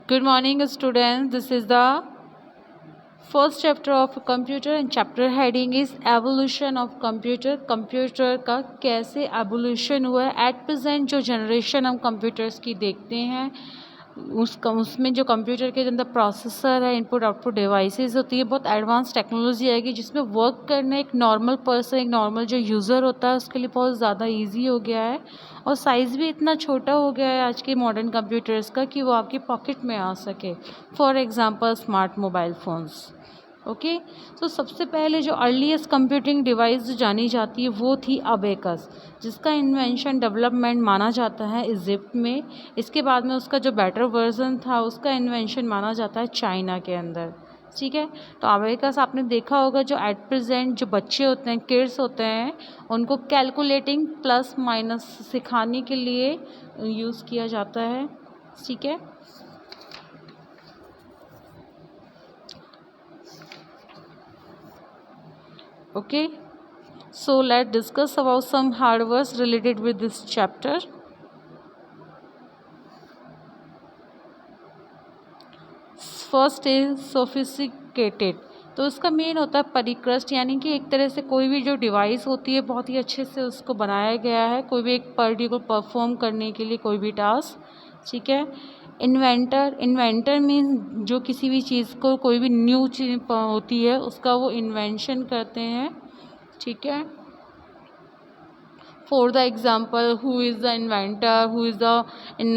Good morning, students. This is the first chapter of computer and chapter heading is evolution of computer. Computer का कैसे evolution हुआ है at present जो generation हम computers की देखते हैं उसमें जो कंप्यूटर के अंदर प्रोसेसर है, इनपुट आउटपुट डिवाइसेस होती है, बहुत एडवांस टेक्नोलॉजी आएगी जिसमें वर्क करना एक नॉर्मल पर्सन, एक नॉर्मल जो यूज़र होता है उसके लिए बहुत ज़्यादा इजी हो गया है और साइज़ भी इतना छोटा हो गया है आज के मॉडर्न कंप्यूटर्स का कि वो आपकी पॉकेट में आ सके। For example smart mobile phones. Okay, तो सबसे पहले जो अर्लीस्ट कंप्यूटिंग डिवाइस जो जानी जाती है वो थी अबेकस, जिसका इन्वेंशन डेवलपमेंट माना जाता है इजिप्ट में। इसके बाद में उसका जो बेटर वर्जन था उसका इन्वेंशन माना जाता है चाइना के अंदर। ठीक है, तो अबेकस आपने देखा होगा जो एट प्रेजेंट जो बच्चे होते हैं, किड्स होते हैं, उनको कैलकुलेटिंग प्लस माइनस सिखाने के लिए यूज़ किया जाता है। ठीक है, okay, so let's discuss about some hard words related with this chapter. First is sophisticated, तो इसका मेन होता है परिकृष्ट, यानी कि एक तरह से कोई भी जो डिवाइस होती है बहुत ही अच्छे से उसको बनाया गया है कोई भी एक पर्टिकुलर परफॉर्म करने के लिए कोई भी टास्क। ठीक है, इन्वेंटर मीन्स जो किसी भी चीज़ को, कोई भी न्यू चीज़ होती है उसका वो इन्वेंशन करते हैं। ठीक है, for the example who is the inventor, who is the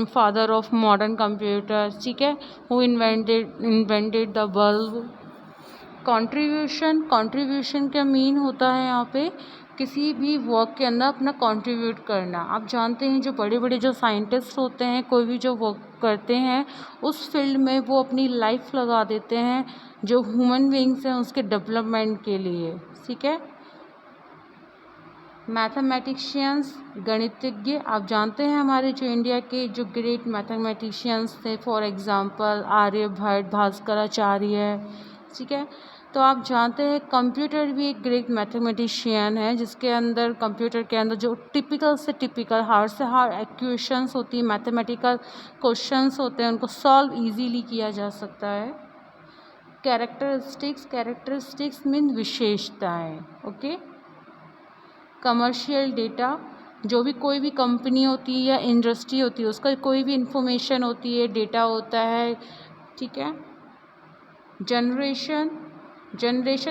father of modern computer. ठीक है, who invented the bulb. Contribution का मीन होता है यहाँ पे किसी भी वर्क के अंदर अपना कंट्रीब्यूट करना। आप जानते हैं जो बड़े बड़े जो साइंटिस्ट होते हैं, कोई भी जो वर्क करते हैं उस फील्ड में वो अपनी लाइफ लगा देते हैं जो ह्यूमन बीइंग्स हैं उसके डेवलपमेंट के लिए। ठीक है, मैथमेटिशियंस, गणितज्ञ, आप जानते हैं हमारे जो इंडिया के जो ग्रेट मैथमेटिशियंस थे, फॉर एग्जांपल आर्यभट्ट, भास्कराचार्य। ठीक है, तो आप जानते हैं कंप्यूटर भी एक ग्रेट मैथमेटिशियन है जिसके अंदर कंप्यूटर के अंदर जो टिपिकल से टिपिकल, हार्ड से हार्ड इक्वेशंस होती है, मैथमेटिकल क्वेश्चंस होते हैं, उनको सॉल्व इजीली किया जा सकता है। कैरेक्टरिस्टिक्स मीन विशेषताएं। ओके, कमर्शियल डेटा, जो भी कोई भी कंपनी होती है या इंडस्ट्री होती है उसका कोई भी इंफॉर्मेशन होती है, डेटा होता है। ठीक है, जनरेशन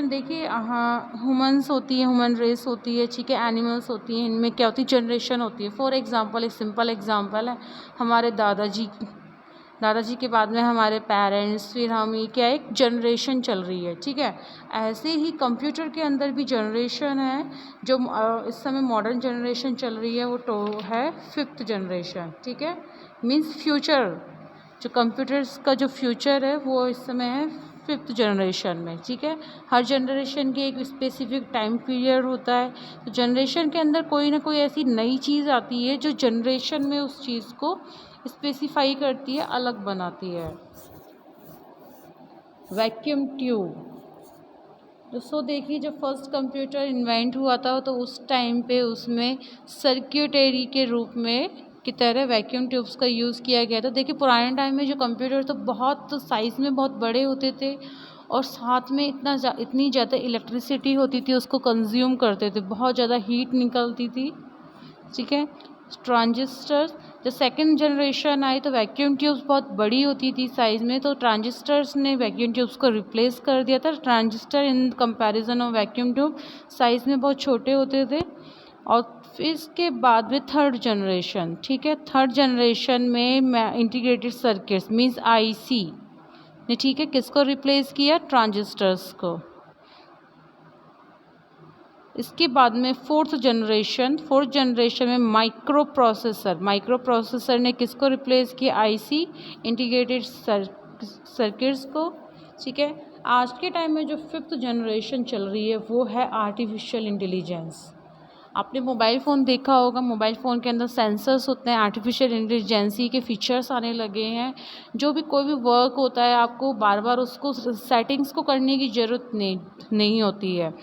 देखिए, हाँ, ह्यूमन्स होती है, ह्यूमन रेस होती है, ठीक है, एनिमल्स होती हैं, इनमें क्या होती है, जनरेशन होती है। फॉर एग्जांपल, एक सिंपल एग्जांपल है हमारे दादाजी के बाद में हमारे पेरेंट्स, फिर हम, ये क्या एक जनरेशन चल रही है। ठीक है, ऐसे ही कंप्यूटर के अंदर भी जनरेशन है जो इस समय मॉडर्न जनरेशन चल रही है, वो तो है 5th जनरेशन। ठीक है, मीन्स फ्यूचर, जो कंप्यूटर्स का जो फ्यूचर है वो इस समय है 5th जनरेशन में। ठीक है, हर जनरेशन की एक स्पेसिफिक टाइम पीरियड होता है, तो जनरेशन के अंदर कोई ना कोई ऐसी नई चीज़ आती है जो जनरेशन में उस चीज़ को स्पेसिफाई करती है, अलग बनाती है। वैक्यूम ट्यूब, दोस्तों देखिए, जब फर्स्ट कंप्यूटर इन्वेंट हुआ था तो उस टाइम पे उसमें सर्क्यूटरी के रूप में की तरह वैक्यूम ट्यूब्स का यूज़ किया गया था। देखिए, पुराने टाइम में जो कंप्यूटर तो बहुत साइज़ में बहुत बड़े होते थे और साथ में इतनी ज़्यादा इलेक्ट्रिसिटी होती थी, उसको कंज्यूम करते थे, बहुत ज़्यादा हीट निकलती थी। ठीक है, ट्रांजिस्टर्स, जब सेकंड जनरेशन आई तो वैक्यूम ट्यूब्स बहुत बड़ी होती थी साइज़ में, तो ट्रांजिस्टर्स ने वैक्यूम ट्यूब्स को रिप्लेस कर दिया था। Transistor in comparison of vacuum tube size में बहुत छोटे होते थे। और फिर इसके बाद में थर्ड जनरेशन, ठीक है, थर्ड जनरेशन में इंटीग्रेटेड सर्किट्स मीन्स आईसी ने, ठीक है, किसको रिप्लेस किया, ट्रांजिस्टर्स को। इसके बाद में फोर्थ जनरेशन में माइक्रो प्रोसेसर ने किसको रिप्लेस किया, आईसी, इंटीग्रेटेड सर्किट्स को। ठीक है, आज के टाइम में जो 5th जनरेशन चल रही है वो है आर्टिफिशियल इंटेलिजेंस। आपने मोबाइल फ़ोन देखा होगा, मोबाइल फ़ोन के अंदर सेंसर्स होते हैं, आर्टिफिशियल इंटेलिजेंसी के फीचर्स आने लगे हैं। जो भी कोई भी वर्क होता है आपको बार बार उसको सेटिंग्स को करने की ज़रूरत नहीं होती है।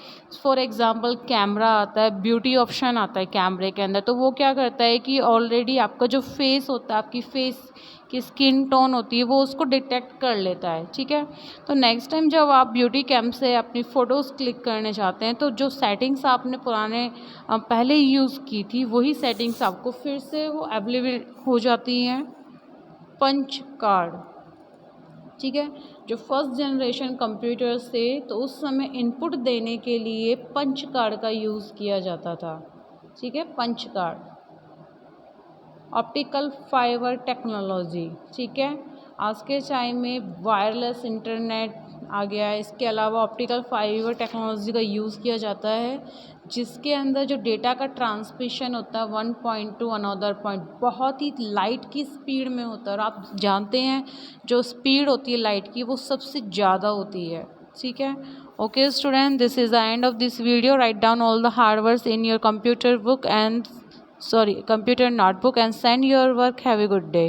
फॉर एग्जांपल, कैमरा आता है, ब्यूटी ऑप्शन आता है कैमरे के अंदर, तो वो क्या करता है कि ऑलरेडी आपका जो फेस होता है, आपकी फेस की स्किन टोन होती है वो उसको डिटेक्ट कर लेता है, ठीक है। तो नेक्स्ट टाइम जब आप ब्यूटी कैम्प से अपनी फ़ोटोज़ क्लिक करने चाहते हैं तो जो सेटिंग्स आपने पहले यूज़ की थी वही सेटिंग्स आपको फिर से वो अवेलेबल हो जाती हैं। पंच कार्ड, ठीक है। जो फर्स्ट जनरेशन कंप्यूटर्स थे तो उस समय इनपुट देने के लिए पंच कार्ड का यूज़ किया जाता था, ठीक है। Punch card. Optical fibre technology, ठीक है। आज के टाइम में वायरलेस इंटरनेट आ गया है, इसके अलावा ऑप्टिकल फाइबर टेक्नोलॉजी का यूज़ किया जाता है जिसके अंदर जो डेटा का ट्रांसमिशन होता है 1 पॉइंट टू अनदर पॉइंट बहुत ही लाइट की स्पीड में होता है। और आप जानते हैं जो स्पीड होती है लाइट की वो सबसे ज़्यादा होती है, ठीक है। Okay student, this is the end of this video. Write down all the hard works in your computer notebook and send your work. Have a good day.